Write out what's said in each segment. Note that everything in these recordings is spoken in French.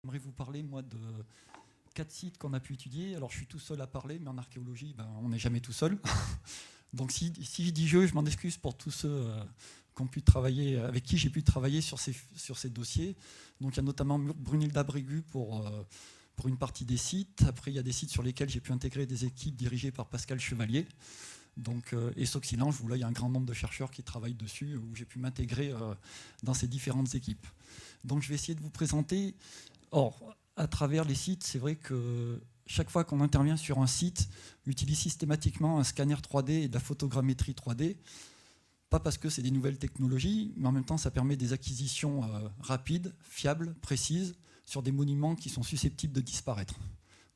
J'aimerais vous parler, moi, de 4 sites qu'on a pu étudier. Alors, je suis tout seul à parler, mais en archéologie, on n'est jamais tout seul. Donc, si je dis je m'en excuse pour tous ceux qui ont pu travailler, avec qui j'ai pu travailler sur ces dossiers. Donc, il y a notamment Brunilda Brégu pour une partie des sites. Après, il y a des sites sur lesquels j'ai pu intégrer des équipes dirigées par Pascal Chevalier. Donc, et Soxilange, où là, il y a un grand nombre de chercheurs qui travaillent dessus, où j'ai pu m'intégrer dans ces différentes équipes. Donc, je vais essayer de vous présenter. Or, à travers les sites, c'est vrai que chaque fois qu'on intervient sur un site, on utilise systématiquement un scanner 3D et de la photogrammétrie 3D. Pas parce que c'est des nouvelles technologies, mais en même temps, ça permet des acquisitions rapides, fiables, précises, sur des monuments qui sont susceptibles de disparaître.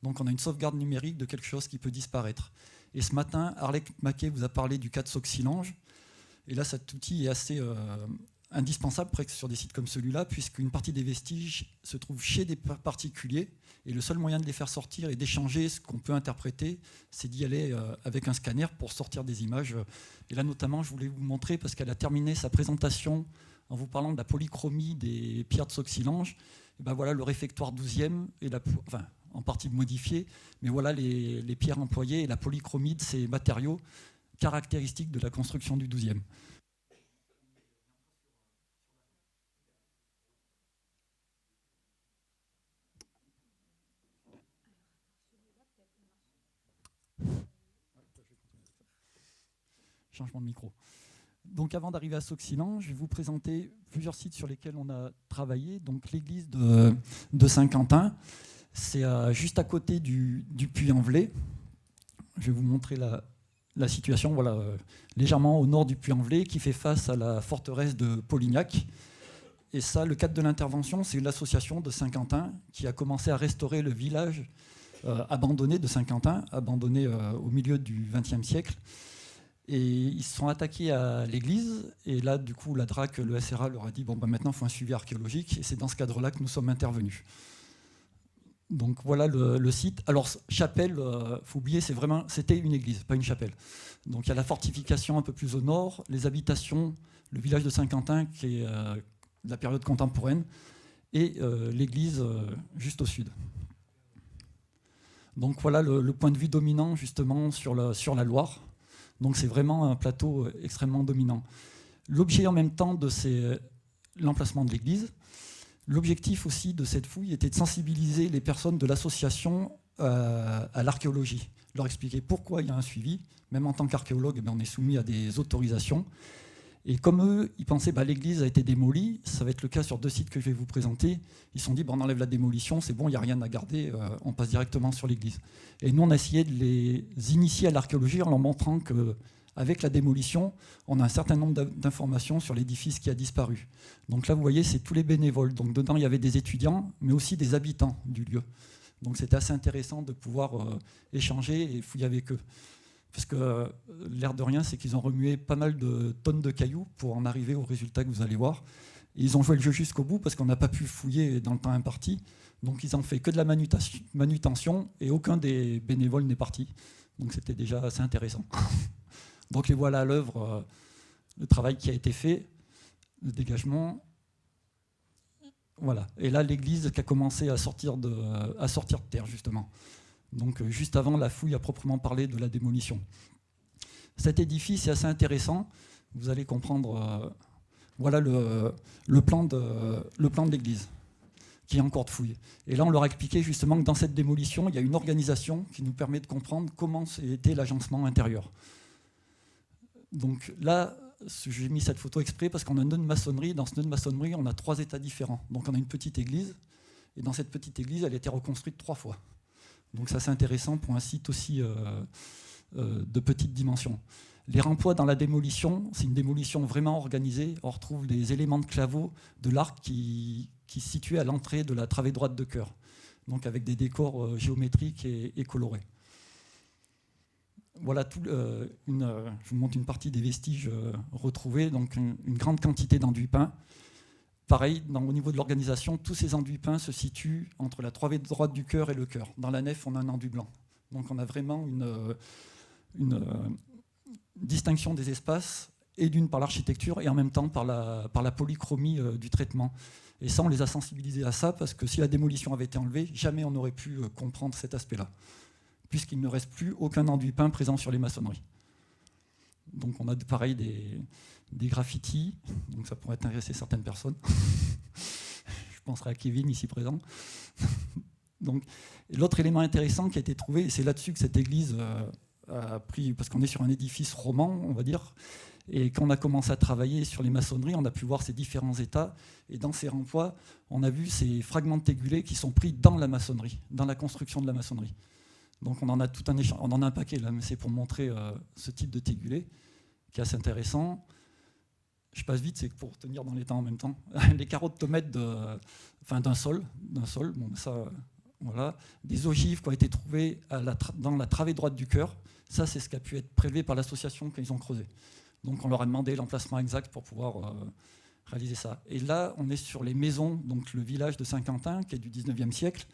Donc, on a une sauvegarde numérique de quelque chose qui peut disparaître. Et ce matin, Arlette Maquet vous a parlé du cas de Soxilange. Et là, cet outil est assez indispensable sur des sites comme celui-là, puisqu'une partie des vestiges se trouve chez des particuliers. Et le seul moyen de les faire sortir et d'échanger ce qu'on peut interpréter, c'est d'y aller avec un scanner pour sortir des images. Et là, notamment, je voulais vous montrer, parce qu'elle a terminé sa présentation en vous parlant de la polychromie des pierres de Soxilange. Et ben voilà le réfectoire 12e, et en partie modifié, mais voilà les pierres employées et la polychromie de ces matériaux caractéristiques de la construction du 12e. Changement de micro. Donc avant d'arriver à Soxilange, je vais vous présenter plusieurs sites sur lesquels on a travaillé. Donc l'église de Saint-Quentin, c'est juste à côté du Puy-en-Velay. Je vais vous montrer la situation, voilà, légèrement au nord du Puy-en-Velay, qui fait face à la forteresse de Polignac. Et ça, le cadre de l'intervention, c'est l'association de Saint-Quentin qui a commencé à restaurer le village abandonné de Saint-Quentin, abandonné au milieu du XXe siècle. Et ils se sont attaqués à l'église, et là, du coup, la DRAC, le SRA leur a dit maintenant, il faut un suivi archéologique, et c'est dans ce cadre-là que nous sommes intervenus. Donc voilà le site. Alors, chapelle, faut oublier, c'était une église, pas une chapelle. Donc il y a la fortification un peu plus au nord, les habitations, le village de Saint-Quentin, qui est de la période contemporaine, et l'église juste au sud. Donc voilà le point de vue dominant, justement, sur la Loire. Donc c'est vraiment un plateau extrêmement dominant. L'objet en même temps c'est l'emplacement de l'église. L'objectif aussi de cette fouille était de sensibiliser les personnes de l'association à l'archéologie, leur expliquer pourquoi il y a un suivi. Même en tant qu'archéologue, on est soumis à des autorisations. Et comme eux, ils pensaient que l'église a été démolie, ça va être le cas sur 2 sites que je vais vous présenter, ils se sont dit on enlève la démolition, c'est bon, il n'y a rien à garder, on passe directement sur l'église. Et nous, on a essayé de les initier à l'archéologie en leur montrant qu'avec la démolition, on a un certain nombre d'informations sur l'édifice qui a disparu. Donc là, vous voyez, c'est tous les bénévoles. Donc dedans, il y avait des étudiants, mais aussi des habitants du lieu. Donc c'était assez intéressant de pouvoir échanger et fouiller avec eux. Parce que l'air de rien, c'est qu'ils ont remué pas mal de tonnes de cailloux pour en arriver au résultat que vous allez voir. Et ils ont joué le jeu jusqu'au bout parce qu'on n'a pas pu fouiller dans le temps imparti. Donc ils n'ont fait que de la manutention et aucun des bénévoles n'est parti. Donc c'était déjà assez intéressant. Donc les voilà à l'œuvre, le travail qui a été fait, le dégagement. Voilà. Et là, l'église qui a commencé à sortir de terre, justement. Donc juste avant la fouille à proprement parler de la démolition. Cet édifice est assez intéressant. Vous allez comprendre. Voilà le plan de l'église qui est en cours de fouille. Et là, on leur a expliqué justement que dans cette démolition, il y a une organisation qui nous permet de comprendre comment était l'agencement intérieur. Donc là, j'ai mis cette photo exprès parce qu'on a un nœud de maçonnerie. Dans ce nœud de maçonnerie, on a 3 états différents. Donc on a une petite église. Et dans cette petite église, elle a été reconstruite 3 fois. Donc ça, c'est intéressant pour un site aussi de petite dimension. Les remploi dans la démolition, c'est une démolition vraiment organisée. On retrouve des éléments de claveaux de l'arc qui se situait à l'entrée de la travée droite de chœur, donc avec des décors géométriques et colorés. Voilà, je vous montre une partie des vestiges retrouvés, donc une grande quantité d'enduits peints. Pareil, au niveau de l'organisation, tous ces enduits peints se situent entre la travée droite du chœur et le chœur. Dans la nef, on a un enduit blanc. Donc on a vraiment une distinction des espaces et d'une par l'architecture, et en même temps par la polychromie du traitement. Et ça, on les a sensibilisés à ça, parce que si la démolition avait été enlevée, jamais on n'aurait pu comprendre cet aspect-là, puisqu'il ne reste plus aucun enduit peint présent sur les maçonneries. Donc on a pareil des graffitis, donc ça pourrait intéresser certaines personnes. Je penserai à Kevin ici présent. Donc, l'autre élément intéressant qui a été trouvé, et c'est là-dessus que cette église a pris, parce qu'on est sur un édifice roman, on va dire, et quand on a commencé à travailler sur les maçonneries, on a pu voir ces différents états, et dans ces remplois, on a vu ces fragments de tégulés qui sont pris dans la maçonnerie, dans la construction de la maçonnerie. Donc on en a tout on en a un paquet là, mais c'est pour montrer ce type de tégulé, qui est assez intéressant. Je passe vite, c'est pour tenir dans les temps en même temps. Les carreaux de tomate d'un sol, bon, ça, voilà. Des ogives qui ont été trouvées dans la travée droite du chœur. Ça, c'est ce qui a pu être prélevé par l'association quand ils ont creusé. Donc on leur a demandé l'emplacement exact pour pouvoir réaliser ça. Et là, on est sur les maisons, donc le village de Saint-Quentin, qui est du 19e siècle.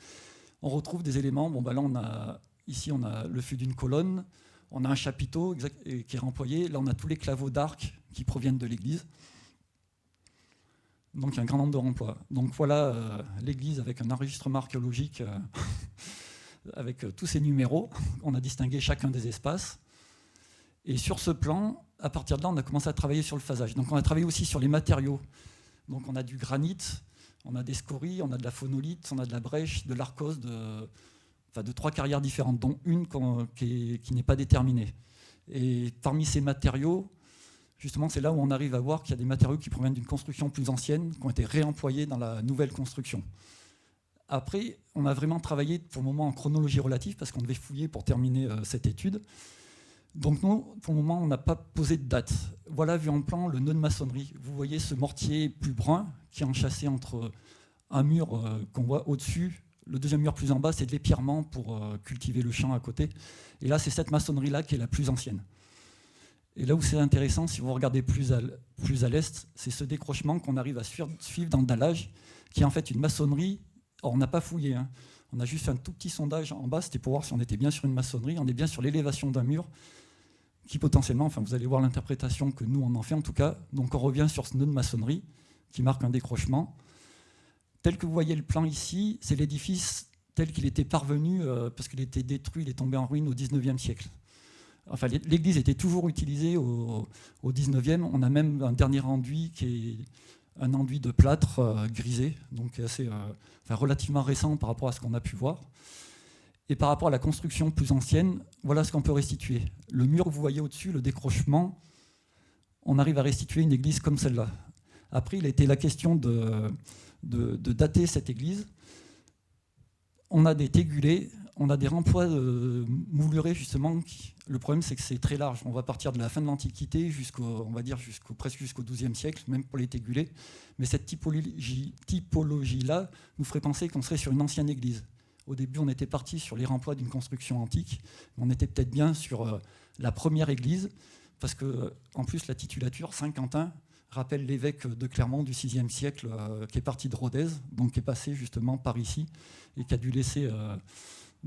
On retrouve des éléments. Bon, là, ici, on a le fût d'une colonne. On a un chapiteau qui est remployé. Là, on a tous les claveaux d'arc qui proviennent de l'église. Donc, il y a un grand nombre de remplois. Donc, voilà l'église avec un enregistrement archéologique avec tous ces numéros. On a distingué chacun des espaces. Et sur ce plan, à partir de là, on a commencé à travailler sur le phasage. Donc, on a travaillé aussi sur les matériaux. Donc, on a du granit, on a des scories, on a de la phonolite, on a de la brèche, de l'arcose, de 3 carrières différentes, dont une qui n'est pas déterminée. Et parmi ces matériaux, justement, c'est là où on arrive à voir qu'il y a des matériaux qui proviennent d'une construction plus ancienne, qui ont été réemployés dans la nouvelle construction. Après, on a vraiment travaillé pour le moment en chronologie relative, parce qu'on devait fouiller pour terminer cette étude. Donc nous, pour le moment, on n'a pas posé de date. Voilà, vu en plan, le nœud de maçonnerie. Vous voyez ce mortier plus brun qui est enchâssé entre un mur qu'on voit au-dessus. Le deuxième mur plus en bas, c'est de l'épièrement pour cultiver le champ à côté. Et là, c'est cette maçonnerie-là qui est la plus ancienne. Et là où c'est intéressant, si vous regardez plus à l'est, c'est ce décrochement qu'on arrive à suivre dans le dallage, qui est en fait une maçonnerie. Or, on n'a pas fouillé, hein. On a juste fait un tout petit sondage en bas, c'était pour voir si on était bien sur une maçonnerie. On est bien sur l'élévation d'un mur, qui potentiellement, enfin vous allez voir l'interprétation que nous on en fait en tout cas. Donc on revient sur ce nœud de maçonnerie, qui marque un décrochement. Tel que vous voyez le plan ici, c'est l'édifice tel qu'il était parvenu, parce qu'il était détruit, il est tombé en ruine au 19e siècle. Enfin, l'église était toujours utilisée au 19e. On a même un dernier enduit qui est un enduit de plâtre grisé, donc assez, relativement récent par rapport à ce qu'on a pu voir. Et par rapport à la construction plus ancienne, voilà ce qu'on peut restituer. Le mur que vous voyez au-dessus, le décrochement, on arrive à restituer une église comme celle-là. Après, il a été la question de dater cette église. On a des tégulés, on a des remplois moulurés justement. Le problème, c'est que c'est très large. On va partir de la fin de l'Antiquité presque jusqu'au XIIe siècle, même pour les tégulés. Mais cette typologie-là nous ferait penser qu'on serait sur une ancienne église. Au début, on était parti sur les remplois d'une construction antique. Mais on était peut-être bien sur la première église, parce que en plus, la titulature, Saint-Quentin, rappelle l'évêque de Clermont du VIe siècle, qui est parti de Rodez, donc qui est passé justement par ici, et qui a dû laisser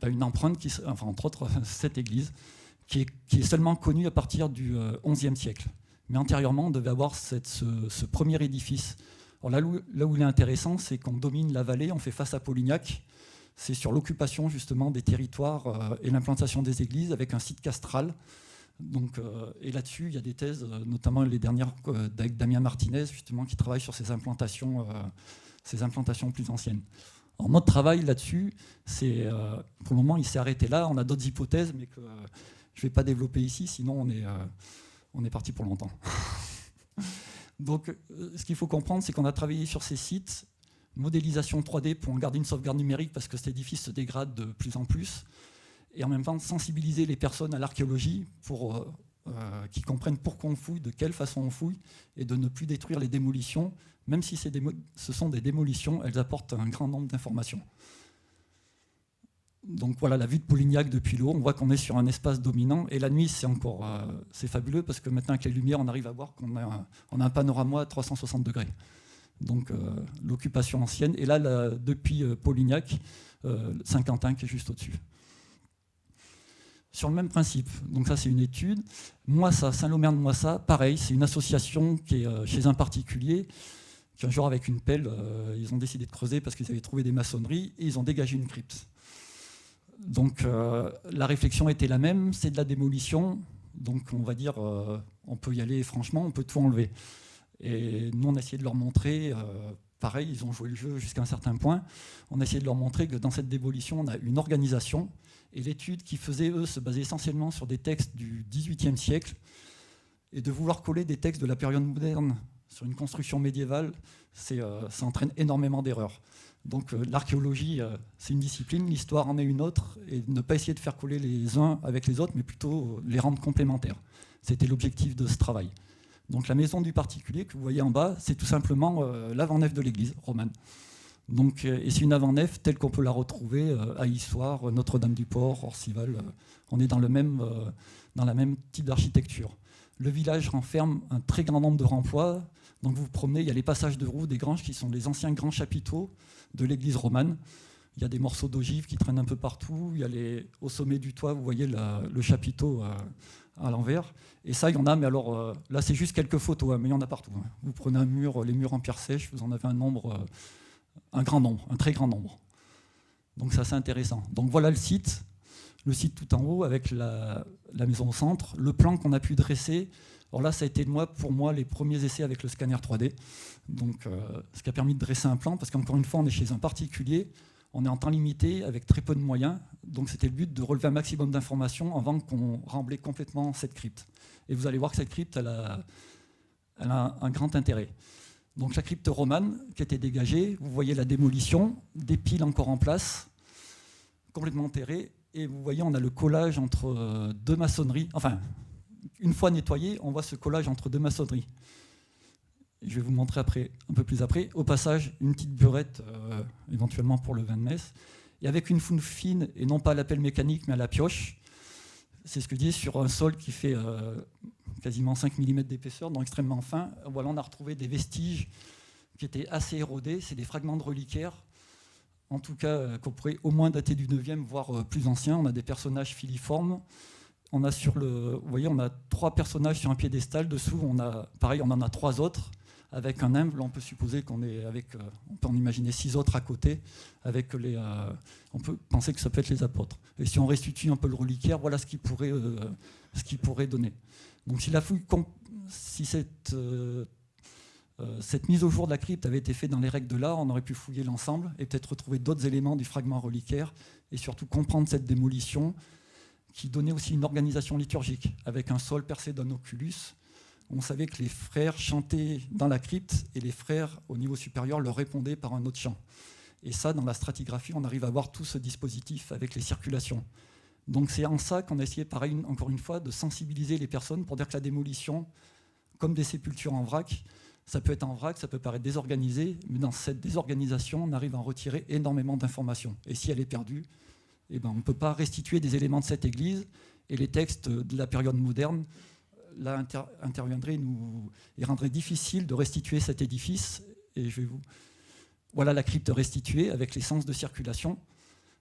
une empreinte, entre autres, cette église, qui est seulement connue à partir du XIe siècle. Mais antérieurement, on devait avoir ce premier édifice. Alors là où il est intéressant, c'est qu'on domine la vallée, on fait face à Polignac. C'est sur l'occupation justement des territoires et l'implantation des églises avec un site castral. Donc, et là-dessus, il y a des thèses, notamment les dernières avec Damien Martinez, justement, qui travaille sur ces implantations plus anciennes. Alors, notre travail là-dessus, pour le moment, il s'est arrêté là. On a d'autres hypothèses, mais que je ne vais pas développer ici, sinon on est parti pour longtemps. Donc, ce qu'il faut comprendre, c'est qu'on a travaillé sur ces sites, modélisation 3D pour en garder une sauvegarde numérique, parce que cet édifice se dégrade de plus en plus, et en même temps sensibiliser les personnes à l'archéologie pour qu'ils comprennent pourquoi on fouille, de quelle façon on fouille, et de ne plus détruire les démolitions. Même si ce sont des démolitions, elles apportent un grand nombre d'informations. Donc voilà la vue de Polignac depuis le haut, on voit qu'on est sur un espace dominant, et la nuit c'est fabuleux, parce que maintenant avec les lumières on arrive à voir qu'on a un panorama à 360 degrés. Donc l'occupation ancienne, et là depuis Polignac, Saint-Quentin qui est juste au-dessus. sur le même principe. Donc ça, c'est une étude. Moissat, Saint-Lomère de Moissat, pareil, c'est une association qui est chez un particulier, qui un jour, avec une pelle, ils ont décidé de creuser parce qu'ils avaient trouvé des maçonneries et ils ont dégagé une crypte. Donc la réflexion était la même, c'est de la démolition. Donc on va dire, on peut y aller franchement, on peut tout enlever. Et nous, on a essayé de leur montrer, pareil, ils ont joué le jeu jusqu'à un certain point, on a essayé de leur montrer que dans cette démolition, on a une organisation. Et l'étude qu'ils faisaient, eux, se basait essentiellement sur des textes du XVIIIe siècle. Et de vouloir coller des textes de la période moderne sur une construction médiévale, ça entraîne énormément d'erreurs. Donc l'archéologie, c'est une discipline, l'histoire en est une autre, et ne pas essayer de faire coller les uns avec les autres, mais plutôt les rendre complémentaires. C'était l'objectif de ce travail. Donc la maison du particulier que vous voyez en bas, c'est tout simplement l'avant-nef de l'église romane. Donc, et c'est une avant-nef telle qu'on peut la retrouver à Issoire, Notre-Dame-du-Port, Orcival. On est dans la même type d'architecture. Le village renferme un très grand nombre de remploi. Donc vous vous promenez, il y a les passages de roues des granges qui sont les anciens grands chapiteaux de l'église romane. Il y a des morceaux d'ogives qui traînent un peu partout. Il y a au sommet du toit, vous voyez le chapiteau à l'envers. Et ça, il y en a, mais alors là, c'est juste quelques photos, mais il y en a partout. Vous prenez un mur, les murs en pierre sèche, vous en avez un nombre... un grand nombre, un très grand nombre. Donc ça, c'est intéressant. Donc voilà le site tout en haut avec la maison au centre, le plan qu'on a pu dresser. Alors là, ça a été pour moi les premiers essais avec le scanner 3D. Donc ce qui a permis de dresser un plan, parce qu'encore une fois, on est chez un particulier, on est en temps limité avec très peu de moyens. Donc c'était le but de relever un maximum d'informations avant qu'on remblait complètement cette crypte. Et vous allez voir que cette crypte, elle a un grand intérêt. Donc la crypte romane qui était dégagée, vous voyez la démolition, des piles encore en place, complètement enterrées, et vous voyez on a le collage entre deux maçonneries, enfin une fois nettoyé, on voit ce collage entre deux maçonneries. Je vais vous montrer après, un peu plus après. Au passage, une petite burette, éventuellement pour le vin de messe, et avec une foune fine, et non pas à la pelle mécanique, mais à la pioche. C'est ce que je dis, sur un sol qui fait quasiment 5 mm d'épaisseur, donc extrêmement fin. Voilà, on a retrouvé des vestiges qui étaient assez érodés. C'est des fragments de reliquaires, en tout cas qu'on pourrait au moins dater du 9e, voire plus ancien. On a des personnages filiformes. On a vous voyez, on a 3 personnages sur un piédestal. Dessous, pareil, on en a 3 autres avec un nimbe. Là, on peut supposer on peut en imaginer 6 autres à côté. On peut penser que ça peut être les apôtres. Et si on restitue un peu le reliquaire, voilà ce qu'il pourrait donner. Donc si cette mise au jour de la crypte avait été faite dans les règles de l'art, on aurait pu fouiller l'ensemble et peut-être retrouver d'autres éléments du fragment reliquaire et surtout comprendre cette démolition qui donnait aussi une organisation liturgique avec un sol percé d'un oculus. On savait que les frères chantaient dans la crypte et les frères au niveau supérieur leur répondaient par un autre chant. Et ça, dans la stratigraphie, on arrive à voir tout ce dispositif avec les circulations. Donc c'est en ça qu'on a essayé, pareil, encore une fois, de sensibiliser les personnes pour dire que la démolition, comme des sépultures en vrac, ça peut être en vrac, ça peut paraître désorganisé, mais dans cette désorganisation, on arrive à en retirer énormément d'informations. Et si elle est perdue, on ne peut pas restituer des éléments de cette église, et les textes de la période moderne là, interviendraient et rendraient difficile de restituer cet édifice. Et voilà la crypte restituée avec les sens de circulation.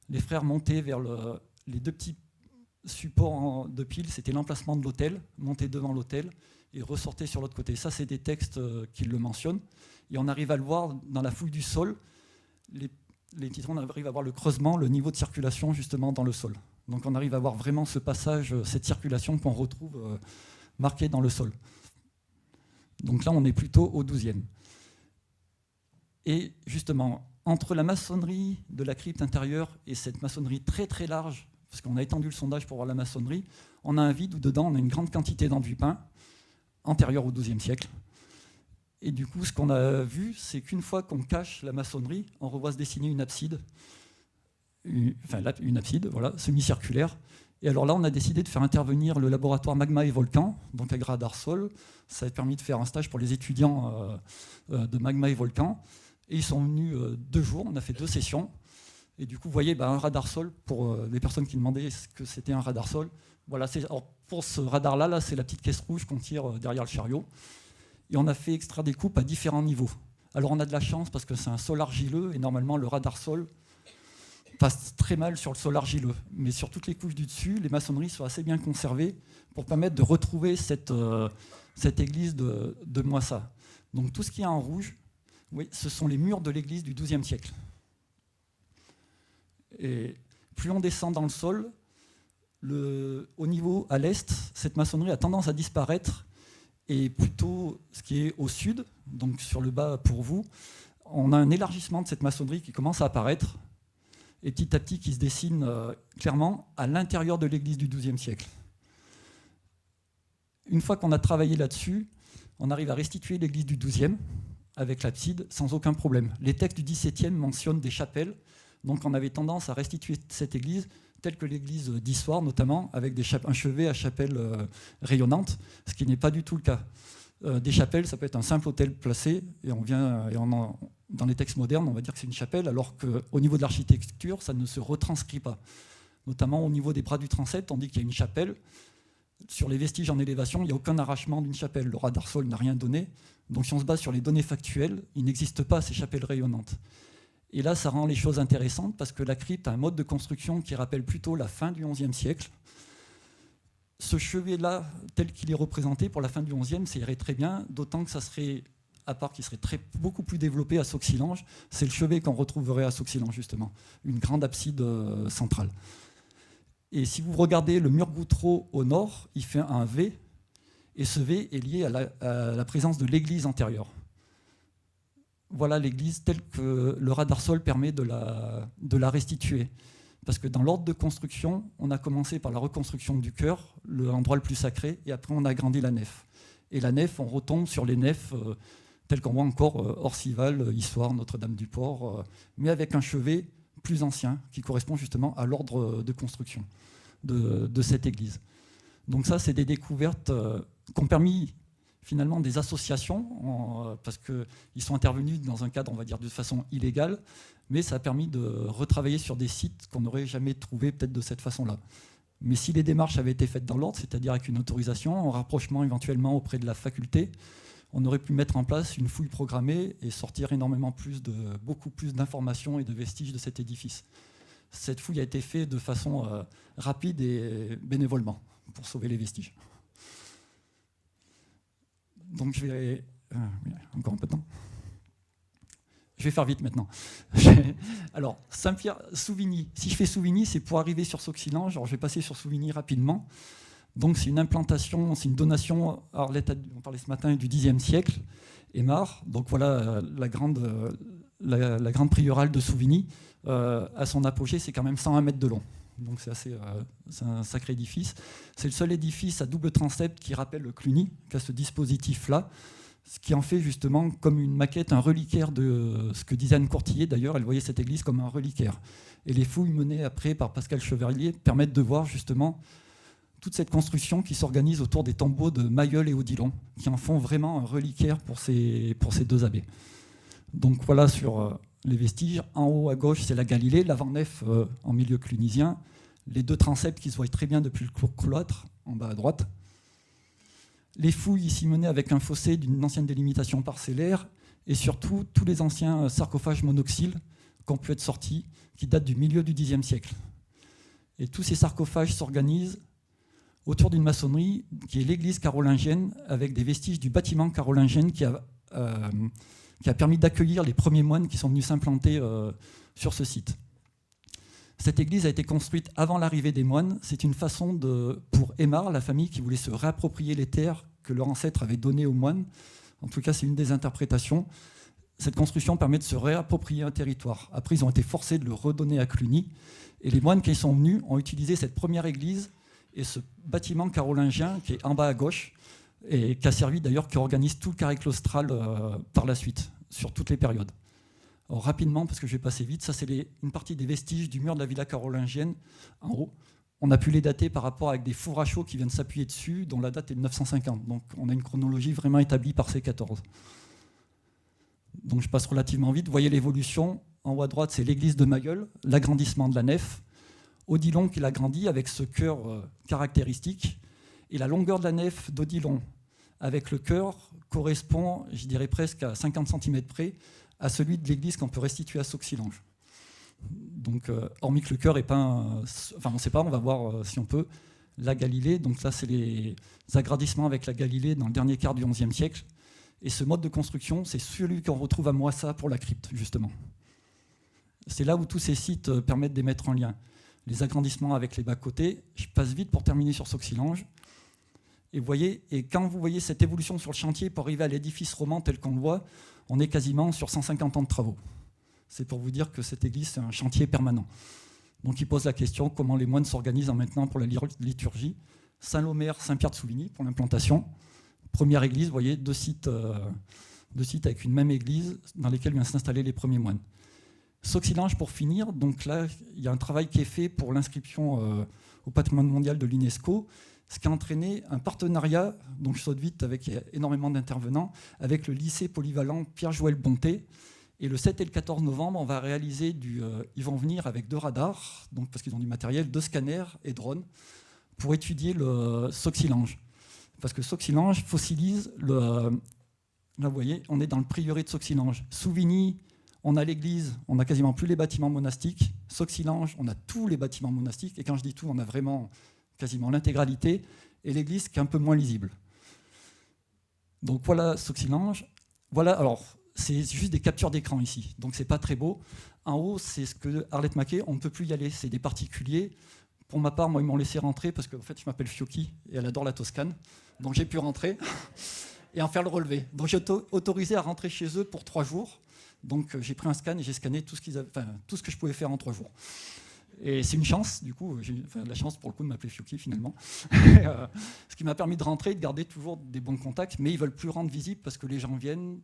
Les frères montaient vers les 2 petits supports de piles, c'était l'emplacement de l'autel, montaient devant l'autel et ressortaient sur l'autre côté. Ça, c'est des textes qui le mentionnent. Et on arrive à le voir dans la fouille du sol. Les titres, on arrive à voir le creusement, le niveau de circulation justement dans le sol. Donc on arrive à voir vraiment ce passage, cette circulation qu'on retrouve marquée dans le sol. Donc là, on est plutôt au 12e. Et justement, entre la maçonnerie de la crypte intérieure et cette maçonnerie très très large, parce qu'on a étendu le sondage pour voir la maçonnerie, on a un vide où dedans on a une grande quantité d'enduit peint, antérieur au XIIe siècle. Et du coup, ce qu'on a vu, c'est qu'une fois qu'on cache la maçonnerie, on revoit se dessiner une abside, voilà, semi-circulaire. Et alors là, on a décidé de faire intervenir le laboratoire Magma et Volcan, donc à Gradarsol. Ça a permis de faire un stage pour les étudiants de Magma et Volcan. Et ils sont venus 2 jours, on a fait 2 sessions. Et du coup, vous voyez, un radar sol, pour les personnes qui demandaient ce que c'était un radar sol. Voilà, pour ce radar-là, c'est la petite caisse rouge qu'on tire derrière le chariot. Et on a fait extraire des coupes à différents niveaux. Alors on a de la chance parce que c'est un sol argileux, et normalement le radar sol, passe très mal sur le sol argileux. Mais sur toutes les couches du dessus, les maçonneries sont assez bien conservées pour permettre de retrouver cette église de Moissat. Donc tout ce qui est en rouge, oui, ce sont les murs de l'église du XIIe siècle. Et plus on descend dans le sol, au niveau à l'est, cette maçonnerie a tendance à disparaître, et plutôt ce qui est au sud, donc sur le bas pour vous, on a un élargissement de cette maçonnerie qui commence à apparaître, et petit à petit qui se dessine clairement à l'intérieur de l'église du XIIe siècle. Une fois qu'on a travaillé là-dessus, on arrive à restituer l'église du XIIe avec l'abside sans aucun problème. Les textes du XVIIe mentionnent des chapelles, donc on avait tendance à restituer cette église telle que l'église d'Issoire notamment, avec un chevet à chapelle rayonnante, ce qui n'est pas du tout le cas. Des chapelles, ça peut être un simple autel placé, et dans les textes modernes, on va dire que c'est une chapelle, alors qu'au niveau de l'architecture, ça ne se retranscrit pas. Notamment au niveau des bras du transept, on dit qu'il y a une chapelle. Sur les vestiges en élévation, il n'y a aucun arrachement d'une chapelle. Le radar sol n'a rien donné. Donc si on se base sur les données factuelles, il n'existe pas ces chapelles rayonnantes. Et là, ça rend les choses intéressantes parce que la crypte a un mode de construction qui rappelle plutôt la fin du XIe siècle. Ce chevet-là, tel qu'il est représenté pour la fin du XIe, ça irait très bien, d'autant que ça serait, à part qu'il serait beaucoup plus développé à Sauxillanges, c'est le chevet qu'on retrouverait à Sauxillanges, justement, une grande abside centrale. Et si vous regardez le mur Goutreau au nord, il fait un V, et ce V est lié à la présence de l'église antérieure. Voilà l'église telle que le radar sol permet de la restituer. Parce que dans l'ordre de construction, on a commencé par la reconstruction du chœur, l'endroit le plus sacré, et après on a agrandi la nef. Et la nef, on retombe sur les nefs telles qu'on voit encore Orcival, Issoire, Notre-Dame-du-Port, mais avec un chevet plus ancien qui correspond justement à l'ordre de construction de cette église. Donc ça, c'est des découvertes qui ont permis finalement des associations, parce qu'ils sont intervenus dans un cadre, on va dire, de façon illégale, mais ça a permis de retravailler sur des sites qu'on n'aurait jamais trouvés peut-être de cette façon-là. Mais si les démarches avaient été faites dans l'ordre, c'est-à-dire avec une autorisation, en rapprochement éventuellement auprès de la faculté, on aurait pu mettre en place une fouille programmée et sortir beaucoup plus d'informations et de vestiges de cet édifice. Cette fouille a été faite de façon rapide et bénévolement pour sauver les vestiges. Donc je vais... encore un peu de temps. Je vais faire vite maintenant. Alors, Saint-Pierre-Souvigny. Si je fais Souvigny, c'est pour arriver sur Sauxillanges. Alors, je vais passer sur Souvigny rapidement. Donc, c'est une implantation, c'est une donation. Arlette, on parlait ce matin du Xe siècle, Aymar. Donc, voilà la grande prieurale de Souvigny. À son apogée, c'est quand même 101 mètres de long. Donc, c'est un sacré édifice. C'est le seul édifice à double transept qui rappelle le Cluny, qui a ce dispositif-là. Ce qui en fait justement comme une maquette, un reliquaire de ce que disait Anne Courtillet. D'ailleurs, elle voyait cette église comme un reliquaire. Et les fouilles menées après par Pascal Chevalier permettent de voir justement toute cette construction qui s'organise autour des tombeaux de Mayol et Odilon, qui en font vraiment un reliquaire pour ces deux abbés. Donc voilà sur les vestiges. En haut à gauche, c'est la Galilée, l'avant-nef en milieu clunisien. Les deux transepts qui se voient très bien depuis le cloître, en bas à droite. Les fouilles ici menées avec un fossé d'une ancienne délimitation parcellaire et surtout tous les anciens sarcophages monoxyles qui ont pu être sortis, qui datent du milieu du Xe siècle. Et tous ces sarcophages s'organisent autour d'une maçonnerie qui est l'église carolingienne, avec des vestiges du bâtiment carolingien qui a permis d'accueillir les premiers moines qui sont venus s'implanter sur ce site. Cette église a été construite avant l'arrivée des moines. C'est une façon pour Aymar, la famille qui voulait se réapproprier les terres que leur ancêtre avait données aux moines. En tout cas, c'est une des interprétations. Cette construction permet de se réapproprier un territoire. Après, ils ont été forcés de le redonner à Cluny. Et les moines qui sont venus ont utilisé cette première église et ce bâtiment carolingien qui est en bas à gauche et qui a servi d'ailleurs, qui organise tout le carré claustral par la suite, sur toutes les périodes. Alors, rapidement, parce que je vais passer vite, ça c'est une partie des vestiges du mur de la villa carolingienne en haut. On a pu les dater par rapport avec des fours à chaux qui viennent s'appuyer dessus, dont la date est de 950. Donc on a une chronologie vraiment établie par C14. Donc je passe relativement vite. Vous voyez l'évolution. En haut à droite, c'est l'église de Mayol, l'agrandissement de la nef. Odilon qui l'agrandit avec ce chœur caractéristique. Et la longueur de la nef d'Odilon avec le chœur correspond, je dirais presque à 50 cm près, à celui de l'église qu'on peut restituer à Sauxillanges. Donc, hormis que le chœur est peint, enfin on ne sait pas, on va voir si on peut, la Galilée. Donc là, c'est les agrandissements avec la Galilée dans le dernier quart du XIe siècle. Et ce mode de construction, c'est celui qu'on retrouve à Moissat pour la crypte, justement. C'est là où tous ces sites permettent de les mettre en lien. Les agrandissements avec les bas-côtés. Je passe vite pour terminer sur Sauxillanges. Et quand vous voyez cette évolution sur le chantier pour arriver à l'édifice roman tel qu'on le voit, on est quasiment sur 150 ans de travaux. C'est pour vous dire que cette église, c'est un chantier permanent. Donc il pose la question comment les moines s'organisent maintenant pour la liturgie. Saint-Lomère, Saint-Pierre de Souvigny pour l'implantation. Première église, vous voyez, deux sites avec une même église dans lesquels viennent s'installer les premiers moines. Sauxillanges pour finir, donc là, il y a un travail qui est fait pour l'inscription au patrimoine mondial de l'UNESCO, ce qui a entraîné un partenariat, donc je saute vite avec énormément d'intervenants, avec le lycée polyvalent Pierre-Joël Bonté. Et le 7 et le 14 novembre, on va réaliser ils vont venir avec 2 radars, donc parce qu'ils ont du matériel, 2 scanners et drones, pour étudier le Sauxillanges. Parce que Sauxillanges fossilise là, vous voyez, on est dans le prieuré de Sauxillanges. Souvigny, on a l'église, on n'a quasiment plus les bâtiments monastiques. Sauxillanges, on a tous les bâtiments monastiques. Et quand je dis tout, on a vraiment quasiment l'intégralité. Et l'église qui est un peu moins lisible. Donc voilà Sauxillanges. Voilà, alors, c'est juste des captures d'écran ici. Donc c'est pas très beau. En haut, c'est ce que Arlette Maquet, on ne peut plus y aller. C'est des particuliers. Pour ma part, moi, ils m'ont laissé rentrer parce que en fait, je m'appelle Fiocchi et elle adore la Toscane. Donc j'ai pu rentrer et en faire le relevé. Donc j'ai autorisé à rentrer chez eux pour 3 jours. Donc j'ai pris un scan et j'ai scanné tout ce que je pouvais faire en 3 jours. Et c'est une chance, du coup, j'ai la chance pour le coup de m'appeler Fiocchi finalement. Ce qui m'a permis de rentrer et de garder toujours des bons contacts, mais ils ne veulent plus rendre visible parce que les gens viennent,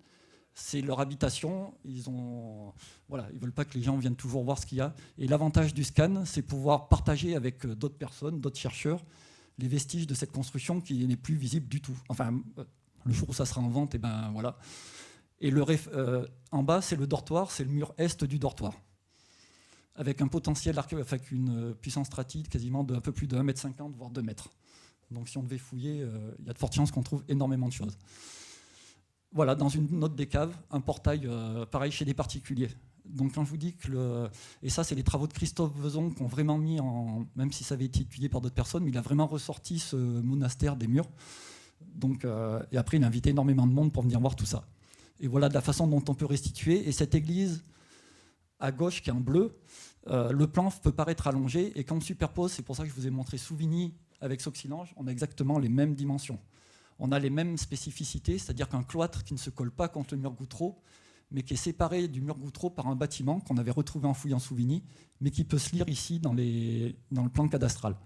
c'est leur habitation, ils ne veulent pas que les gens viennent toujours voir ce qu'il y a. Et l'avantage du scan, c'est pouvoir partager avec d'autres personnes, d'autres chercheurs, les vestiges de cette construction qui n'est plus visible du tout. Enfin, le jour où ça sera en vente, et ben voilà. Et en bas, c'est le dortoir, c'est le mur est du dortoir, avec un potentiel avec une puissance stratide quasiment de un peu plus de 1,50 m, voire 2 mètres. Donc si on devait fouiller, il y a de fortes chances qu'on trouve énormément de choses. Voilà, dans une autre des caves, un portail pareil chez des particuliers. Donc quand je vous dis que et ça c'est les travaux de Christophe Vezon qui ont vraiment mis même si ça avait été étudié par d'autres personnes, mais il a vraiment ressorti ce monastère des murs. Donc, et après il a invité énormément de monde pour venir voir tout ça. Et voilà de la façon dont on peut restituer. Et cette église à gauche qui est en bleu, le plan peut paraître allongé et quand on superpose, c'est pour ça que je vous ai montré Souvigny avec Sauxillanges, on a exactement les mêmes dimensions. On a les mêmes spécificités, c'est-à-dire qu'un cloître qui ne se colle pas contre le mur Goutreau, mais qui est séparé du mur Goutreau par un bâtiment qu'on avait retrouvé en fouillant Souvigny, mais qui peut se lire ici dans le plan cadastral.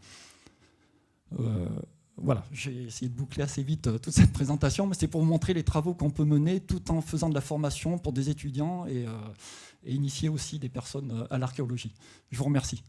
Voilà, j'ai essayé de boucler assez vite toute cette présentation, mais c'est pour vous montrer les travaux qu'on peut mener tout en faisant de la formation pour des étudiants et initier aussi des personnes à l'archéologie. Je vous remercie.